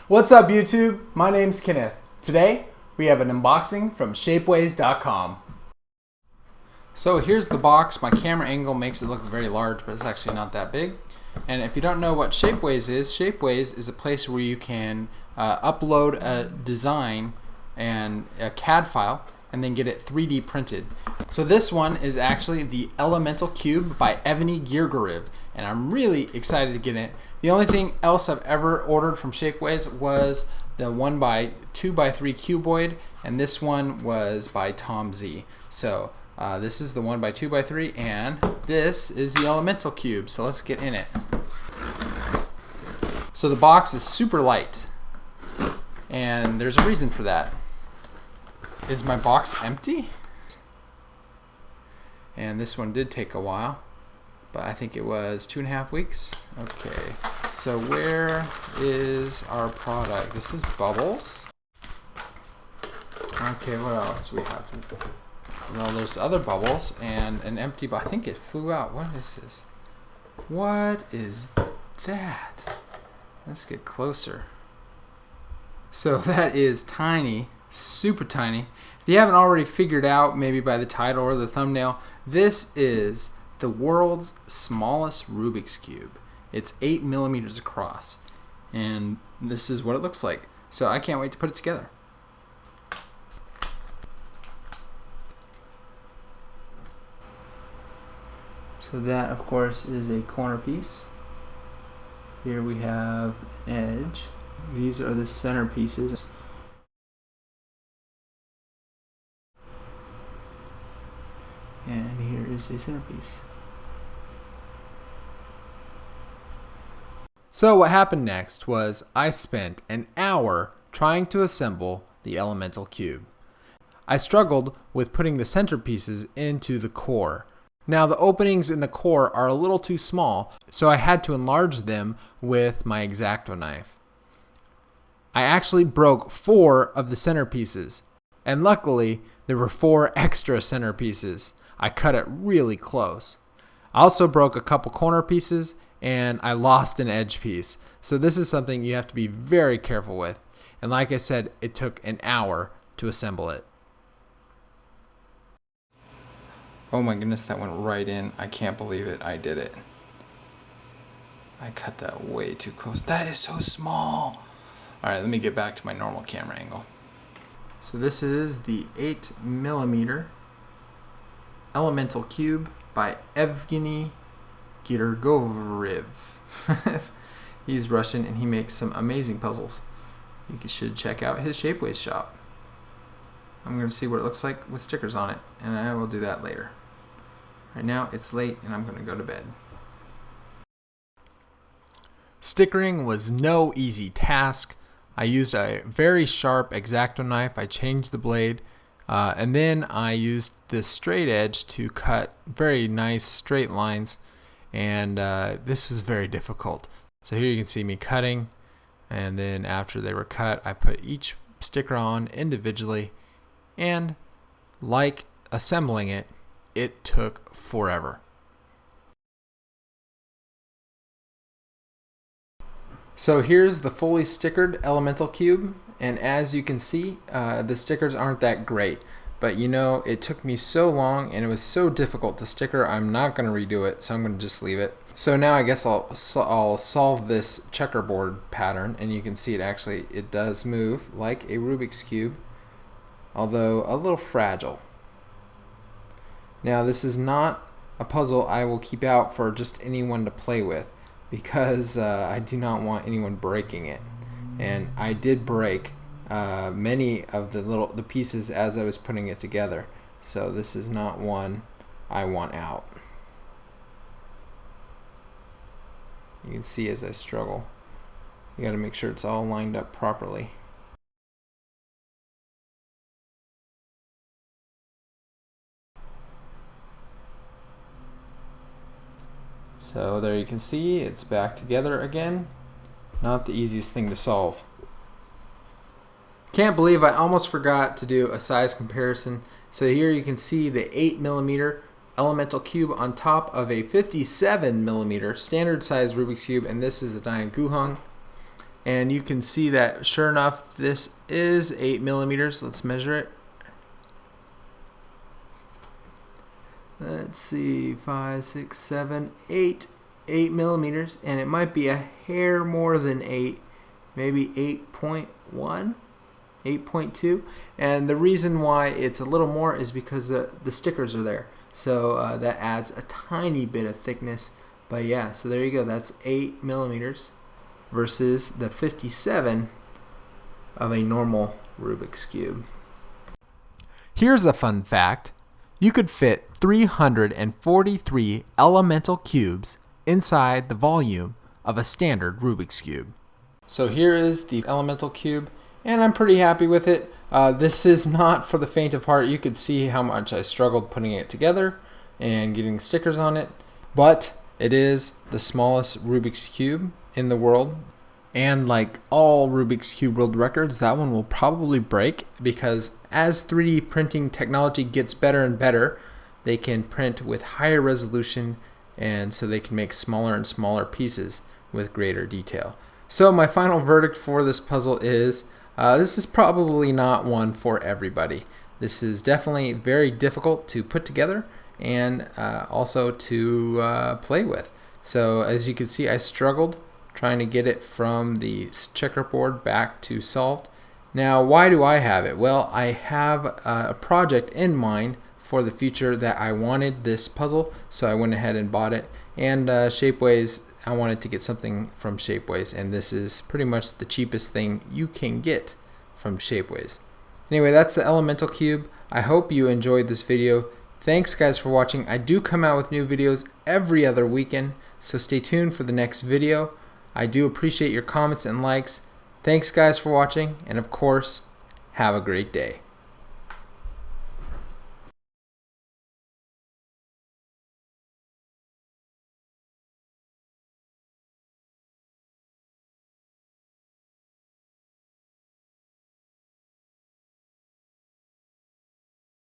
What's up YouTube? My name's Kenneth. Today we have an unboxing from shapeways.com. So here's the box. My camera angle makes it look very large, but it's actually not that big. And if you don't know what Shapeways is a place where you can upload a design and a CAD file and then get it 3D printed. So this one is actually the Elemental Cube by Evgeny Grigoriev, and I'm really excited to get it. The only thing else I've ever ordered from Shapeways was the 1x2x3 cuboid, and this one was by Tom Z. So this is the 1x2x3, and this is the Elemental Cube. So let's get in it. So the box is super light, and there's a reason for that. Is my box empty? And this one did take a while, but I think it was 2.5 weeks. Okay, so where is our product? This is bubbles. Okay, what else do we have? Well, there's other bubbles and an empty box. I think it flew out. What is this? What is that? Let's get closer. So that is tiny, super tiny. If you haven't already figured out, maybe by the title or the thumbnail, this is the world's smallest Rubik's Cube. It's 8 millimeters across, and this is what it looks like. So I can't wait to put it together. So that, of course, is a corner piece. Here we have an edge. These are the center pieces. And here is a centerpiece. So what happened next was I spent an hour trying to assemble the Elemental Cube. I struggled with putting the centerpieces into the core. Now the openings in the core are a little too small, so I had to enlarge them with my X-Acto knife. I actually broke 4 of the centerpieces, and luckily there were 4 extra centerpieces. I cut it really close. I also broke a couple corner pieces, and I lost an edge piece. So this is something you have to be very careful with. And like I said, it took an hour to assemble it. Oh my goodness, that went right in. I can't believe it. I did it. I cut that way too close. That is so small. All right, let me get back to my normal camera angle. So this is the 8 millimeter Elemental Cube by Evgeny Grigoriev. He's Russian and he makes some amazing puzzles. You should check out his Shapeways shop. I'm going to see what it looks like with stickers on it, and I will do that later. Right now it's late and I'm going to go to bed. Stickering was no easy task. I used a very sharp X-Acto knife. I changed the blade. And then I used this straight edge to cut very nice straight lines, and this was very difficult. So here you can see me cutting, and then after they were cut, I put each sticker on individually, and like assembling it, it took forever. So here's the fully stickered Elemental Cube, and as you can see, the stickers aren't that great, but you know, it took me so long and it was so difficult to sticker, I'm not going to redo it, so I'm going to just leave it. So now I guess I'll solve this checkerboard pattern, and you can see it does move like a Rubik's Cube, although a little fragile. Now this is not a puzzle I will keep out for just anyone to play with, because I do not want anyone breaking it. And I did break many of the pieces as I was putting it together, so this is not one I want out. You can see as I struggle, you got to make sure it's all lined up properly. So there you can see it's back together again. Not the easiest thing to solve. Can't believe I almost forgot to do a size comparison. So here you can see the 8 millimeter Elemental Cube on top of a 57 millimeter standard size Rubik's Cube, and this is a Dian Guheng. and you can see that sure enough this is 8 millimeters. Let's measure it. Let's see, 5, 6, 7, 8 millimeters, and it might be a hair more than 8, maybe 8.1, 8.2. And the reason why it's a little more is because the stickers are there, so that adds a tiny bit of thickness. But yeah, so there you go, that's 8 millimeters versus the 57 of a normal Rubik's Cube. Here's a fun fact. You could fit 343 elemental cubes inside the volume of a standard Rubik's Cube. So here is the elemental cube, and I'm pretty happy with it. This is not for the faint of heart. You could see how much I struggled putting it together and getting stickers on it, but it is the smallest Rubik's Cube in the world. And like all Rubik's Cube world records, that one will probably break, because as 3D printing technology gets better and better, they can print with higher resolution, and so they can make smaller and smaller pieces with greater detail. So my final verdict for this puzzle is this is probably not one for everybody. This is definitely very difficult to put together and also to play with. So as you can see, I struggled trying to get it from the checkerboard back to solved. Now, why do I have it? Well, I have a project in mind for the future that I wanted this puzzle, so I went ahead and bought it. And Shapeways, I wanted to get something from Shapeways, and this is pretty much the cheapest thing you can get from Shapeways. Anyway, that's the elemental cube. I hope you enjoyed this video. Thanks guys for watching. I do come out with new videos every other weekend, so stay tuned for the next video. I do appreciate your comments and likes. Thanks guys for watching, and of course, have a great day.